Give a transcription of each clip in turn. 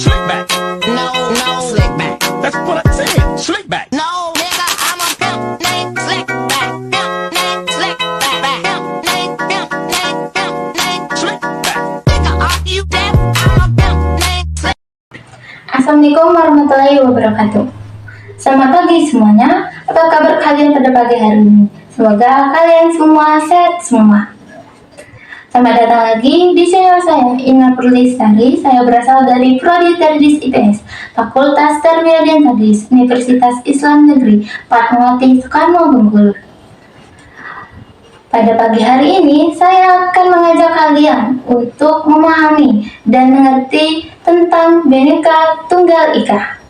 Slick back. No, no, slick back. That's what I said. Slick back. No, nigga, I'm a pimp named Slick Back. Pimp named Slick Back. Pimp named, pimp named, pimp named Slick back. Nigga, are you deaf? I'm a pimp named Slick. Assalamualaikum warahmatullahi wabarakatuh. Selamat pagi semuanya. Apa kabar kalian pada pagi hari ini? Semoga kalian semua sehat semua. Selamat datang lagi di channel saya, Ina Purlistari. Saya berasal dari Prodi Terdis IPS, Fakultas Tarbiyah dan Tadris, Universitas Islam Negeri Fatmawati Soekarno Bengkulu. Pada pagi hari ini, saya akan mengajak kalian untuk memahami dan mengerti tentang Bhinneka Tunggal Ika.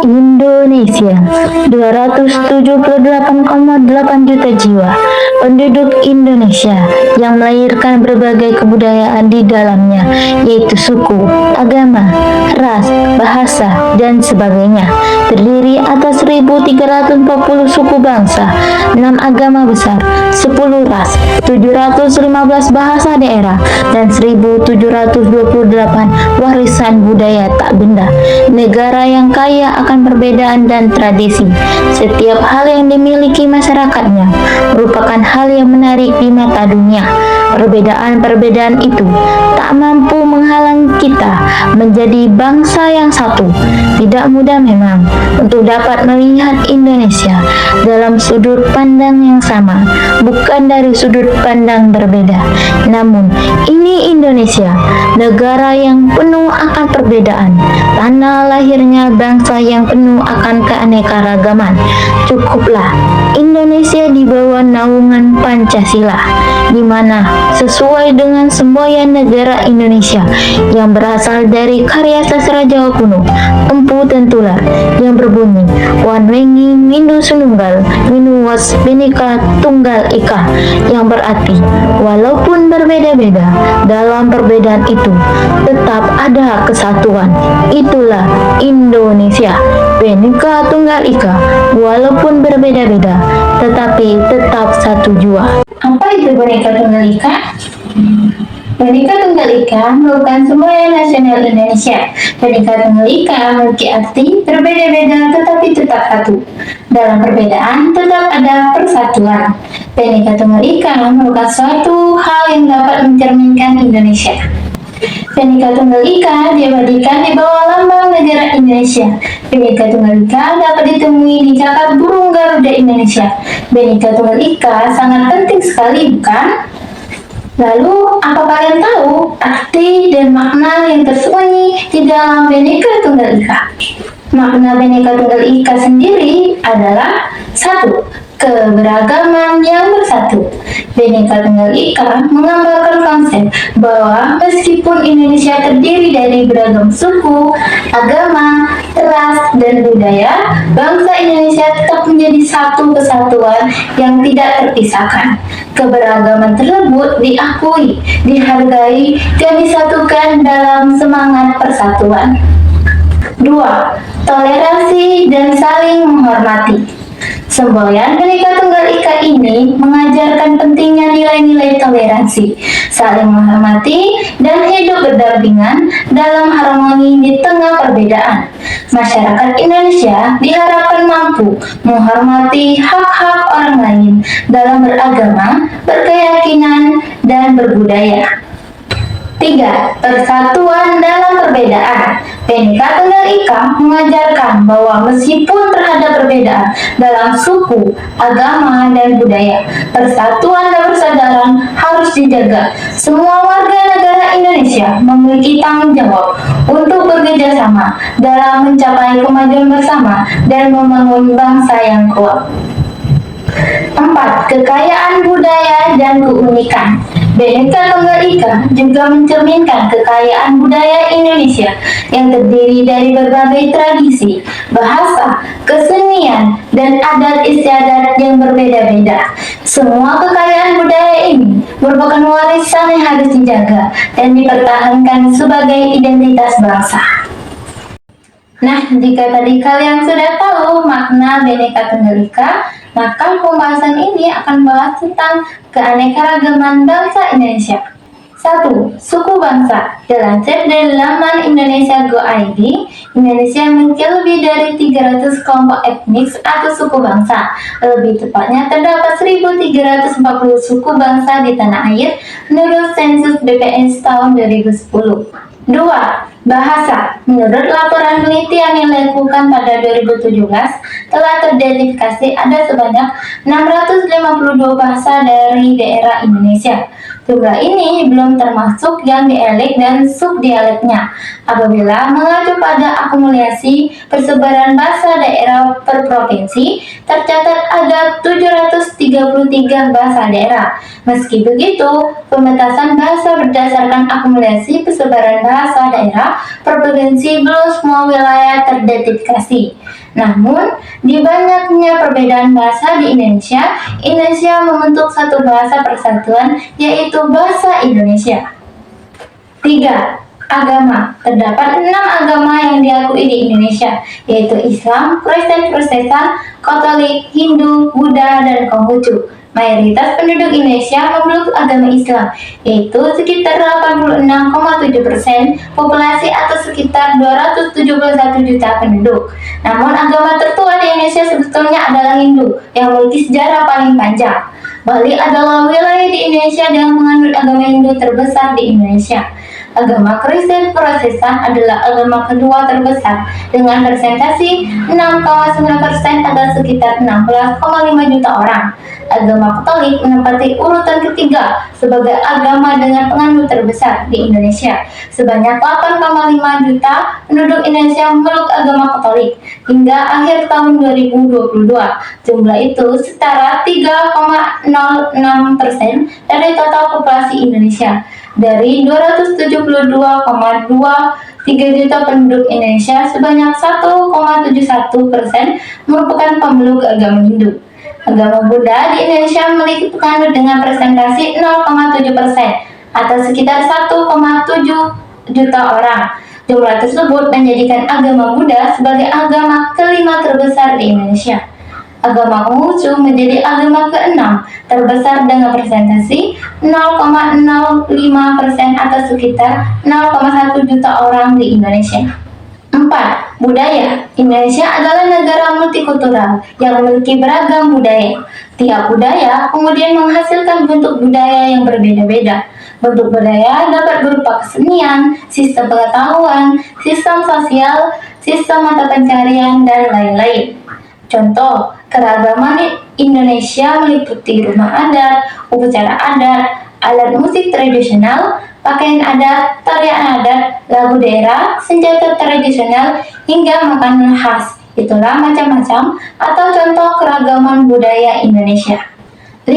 Indonesia 278,8 juta jiwa penduduk Indonesia yang melahirkan berbagai kebudayaan di dalamnya, yaitu suku, agama, ras, bahasa, dan sebagainya. Terdiri atas 1.340 suku bangsa, 6 agama besar, 10 ras, 715 bahasa daerah, dan 1.728 warisan budaya tak benda. Negara yang kaya akan perbedaan dan tradisi. Setiap hal yang dimiliki masyarakatnya merupakan hal yang menarik di mata dunia. Perbedaan-perbedaan itu tak mampu menghalang kita menjadi bangsa yang satu. Tidak mudah memang untuk dapat melihat Indonesia dalam sudut pandang yang sama, bukan dari sudut pandang berbeda. Namun, ini Indonesia, negara yang penuh akan perbedaan, tanah lahirnya bangsa yang penuh akan keanekaragaman. Cukuplah Indonesia di bawah naungan Pancasila, di mana sesuai dengan semboyan negara Indonesia yang berasal dari karya sastra Jawa kuno, Empu Tentular, yang berbunyi Wan Wengi Mindu Sununggal Minuwas Bhinneka Tunggal Ika, yang berarti walaupun berbeda-beda, dalam perbedaan itu tetap ada kesatuan. Itulah Indonesia, Bhinneka Tunggal Ika, walaupun berbeda-beda tetapi tetap satu jua. Apa itu Bhinneka Tunggal Ika? Bhinneka Tunggal Ika merupakan semboyan nasional Indonesia. Bhinneka Tunggal Ika memiliki arti berbeda-beda tetapi tetap satu. Dalam perbedaan tetap ada persatuan. Bhinneka Tunggal Ika merupakan suatu hal yang dapat mencerminkan Indonesia. Bhinneka Tunggal Ika diabadikan di bawah lambang negara Indonesia. Bhinneka Tunggal Ika dapat ditemui di catat burung Garuda Indonesia. Bhinneka Tunggal Ika sangat penting sekali, bukan? Lalu, apa kalian tahu arti dan makna yang tersembunyi di dalam Bhinneka Tunggal Ika? Makna Bhinneka Tunggal Ika sendiri adalah satu, keberagaman yang bersatu. Bhinneka Tunggal Ika menggambarkan konsep bahwa meskipun Indonesia terdiri dari beragam suku, agama, ras, dan budaya, bangsa Indonesia tetap menjadi satu kesatuan yang tidak terpisahkan. Keberagaman tersebut diakui, dihargai, dan disatukan dalam semangat persatuan. 2. Toleransi dan saling menghormati. Semboyan Bhinneka Tunggal Ika ini mengajarkan pentingnya nilai-nilai toleransi, saling menghormati, dan hidup berdampingan dalam harmoni di tengah perbedaan. Masyarakat Indonesia diharapkan mampu menghormati hak-hak orang lain dalam beragama, berkeyakinan, dan berbudaya. 3. Persatuan dalam perbedaan. Bhinneka Tunggal Ika mengajarkan bahwa meskipun terhadap perbedaan dalam suku, agama, dan budaya, persatuan dan persaudaraan harus dijaga. Semua warga negara Indonesia memiliki tanggung jawab untuk bekerja sama dalam mencapai kemajuan bersama dan membangun bangsa yang kuat. 4. Kekayaan budaya dan keunikan. Bhinneka Tunggal Ika juga mencerminkan kekayaan budaya Indonesia yang terdiri dari berbagai tradisi, bahasa, kesenian, dan adat istiadat yang berbeda-beda. Semua kekayaan budaya ini merupakan warisan yang harus dijaga dan dipertahankan sebagai identitas bangsa. Nah, jika tadi kalian sudah tahu makna Bhinneka Tunggal Ika, maka pembahasan ini akan membahas tentang keanekaragaman bangsa Indonesia. 1. Suku bangsa. Dilansir dari laman Indonesia Go ID, Indonesia memiliki lebih dari 300 kelompok etnis atau suku bangsa. Lebih tepatnya, terdapat 1.340 suku bangsa di tanah air menurut sensus BPS tahun 2010. 2. Bahasa. Menurut laporan penelitian yang dilakukan pada 2017, telah teridentifikasi ada sebanyak 652 bahasa dari daerah Indonesia. Jumlah ini belum termasuk yang dialek dan subdialeknya. Apabila mengacu pada akumulasi persebaran bahasa daerah per provinsi, tercatat ada 733 bahasa daerah. Meski begitu, pemetasan bahasa berdasarkan akumulasi persebaran bahasa daerah per provinsi belum semua wilayah teridentifikasi. Namun, di banyaknya perbedaan bahasa di Indonesia, Indonesia membentuk satu bahasa persatuan, yaitu bahasa Indonesia. 3. Agama. Terdapat 6 agama yang diakui di Indonesia, yaitu Islam, Kristen, Protestan, Katolik, Hindu, Buddha, dan Konghucu. Mayoritas penduduk Indonesia memeluk agama Islam, yaitu sekitar 86,7% populasi atau sekitar 271 juta penduduk. Namun agama tertua di Indonesia sebetulnya adalah Hindu, yang memiliki sejarah paling panjang. Bali adalah wilayah di Indonesia yang menganut agama Hindu terbesar di Indonesia. Agama Kristen Protestan adalah agama kedua terbesar dengan presentasi 6,9% atau sekitar 16,5 juta orang. Agama Katolik menempati urutan ketiga sebagai agama dengan penganut terbesar di Indonesia. Sebanyak 8,5 juta penduduk Indonesia memeluk agama Katolik hingga akhir tahun 2022. Jumlah itu setara 3,06% dari total populasi Indonesia. Dari 272,23 juta penduduk Indonesia, sebanyak 1,71% merupakan pemeluk agama Hindu. Agama Buddha di Indonesia memiliki penganut dengan presentasi 0,7% atau sekitar 1,7 juta orang. Jumlah tersebut menjadikan agama Buddha sebagai agama kelima terbesar di Indonesia. Agama Konghucu menjadi agama ke-6 terbesar dengan presentasi 0,05% atau sekitar 0,1 juta orang di Indonesia. 4. Budaya. Indonesia adalah negara multikultural yang memiliki beragam budaya. Tiap budaya kemudian menghasilkan bentuk budaya yang berbeda-beda. Bentuk budaya dapat berupa kesenian, sistem pengetahuan, sistem sosial, sistem mata pencarian, dan lain-lain. Contoh, keragaman Indonesia meliputi rumah adat, upacara adat, alat musik tradisional, pakaian adat, tarian adat, lagu daerah, senjata tradisional, hingga makanan khas. Itulah macam-macam atau contoh keragaman budaya Indonesia. 5.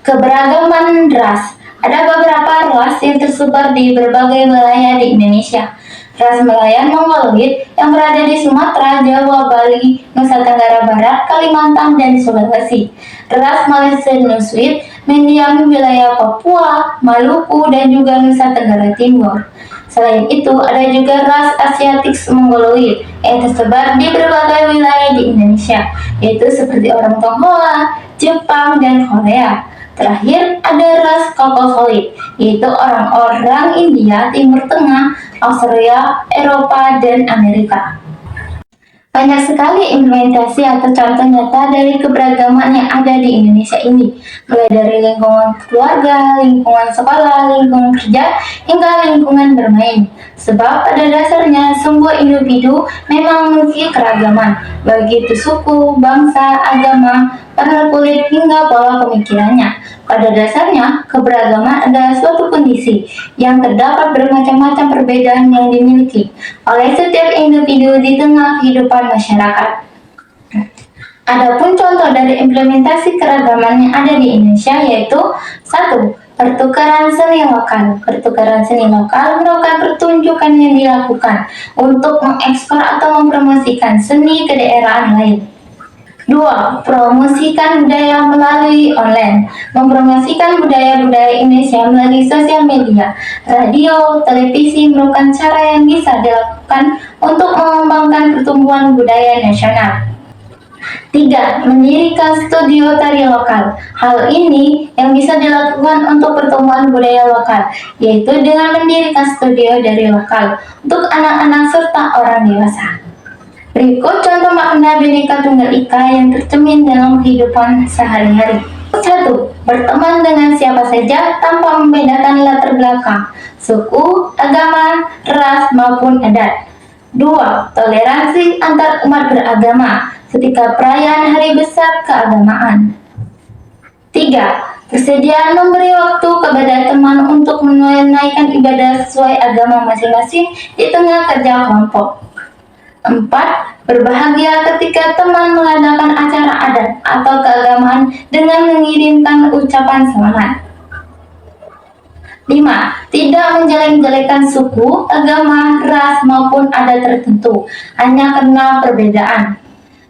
Keberagaman ras. Ada beberapa ras yang tersebar di berbagai wilayah di Indonesia. Ras Melayan Mongoloid yang berada di Sumatera, Jawa, Bali, Nusa Tenggara Barat, Kalimantan, dan Sulawesi. Ras Malaysia Nusuit mendiami wilayah Papua, Maluku, dan juga Nusa Tenggara Timur. Selain itu, ada juga ras Asiatik Mongoloid yang tersebar di berbagai wilayah di Indonesia, yaitu seperti orang Tionghoa, Jepang, dan Korea. Terakhir, ada ras Caucasoid, yaitu orang-orang India, Timur Tengah, Australia, Eropa, dan Amerika. Banyak sekali implementasi atau contoh nyata dari keberagaman yang ada di Indonesia ini, mulai dari lingkungan keluarga, lingkungan sekolah, lingkungan kerja, hingga lingkungan bermain. Sebab pada dasarnya semua individu memang memiliki keragaman, baik itu suku, bangsa, agama, warna kulit, hingga pola pemikirannya. Pada dasarnya, keberagaman adalah suatu kondisi yang terdapat bermacam-macam perbedaan yang dimiliki oleh setiap individu di tengah kehidupan masyarakat. Adapun contoh dari implementasi keragaman yang ada di Indonesia yaitu 1. Pertukaran seni lokal. Pertukaran seni lokal merupakan pertunjukan yang dilakukan untuk mengekspor atau mempromosikan seni ke daerah lain. 2. Promosikan budaya melalui online. Mempromosikan budaya-budaya Indonesia melalui sosial media, radio, televisi merupakan cara yang bisa dilakukan untuk mengembangkan pertumbuhan budaya nasional. 3. Mendirikan studio tari lokal. Hal ini yang bisa dilakukan untuk pertumbuhan budaya lokal, yaitu dengan mendirikan studio dari lokal untuk anak-anak serta orang dewasa. Berikut contoh makna Bhinneka Tunggal Ika yang tercermin dalam kehidupan sehari-hari. 1. Berteman dengan siapa saja tanpa membedakan latar belakang, suku, agama, ras, maupun adat. 2. Toleransi antar umat beragama ketika perayaan hari besar keagamaan. 3. Persediaan memberi waktu kepada teman untuk menunaikan ibadah sesuai agama masing-masing di tengah kerja kelompok. 4. Berbahagia ketika teman mengadakan acara adat atau keagamaan dengan mengirimkan ucapan selamat. 5. Tidak menjelek-jelekan suku, agama, ras, maupun adat tertentu hanya karena perbedaan.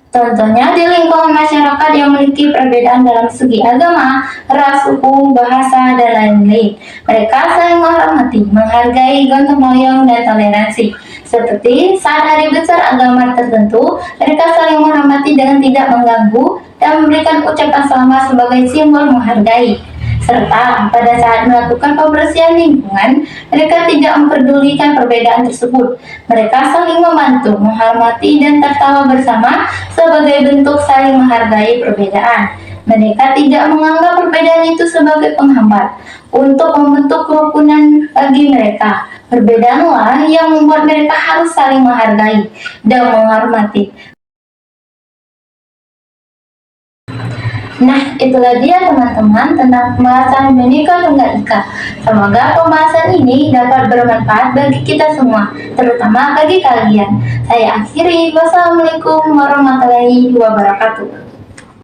Contohnya di lingkungan masyarakat yang memiliki perbedaan dalam segi agama, ras, suku, bahasa, dan lain-lain. Mereka saling menghormati, menghargai, gotong royong, dan toleransi. Seperti saat hari besar agama tertentu, mereka saling menghormati dengan tidak mengganggu dan memberikan ucapan selamat sebagai simbol menghargai. Serta pada saat melakukan pembersihan lingkungan, mereka tidak memperdulikan perbedaan tersebut. Mereka saling membantu, menghormati, dan tertawa bersama sebagai bentuk saling menghargai perbedaan. Mereka tidak menganggap perbedaan itu sebagai penghambat untuk membentuk kerukunan bagi mereka. Perbedaanlah yang membuat mereka harus saling menghargai dan menghormati. Nah, itulah dia teman-teman tentang pembahasan Bhinneka Tunggal Ika. Semoga pembahasan ini dapat bermanfaat bagi kita semua, terutama bagi kalian. Saya akhiri. Wassalamualaikum warahmatullahi wabarakatuh.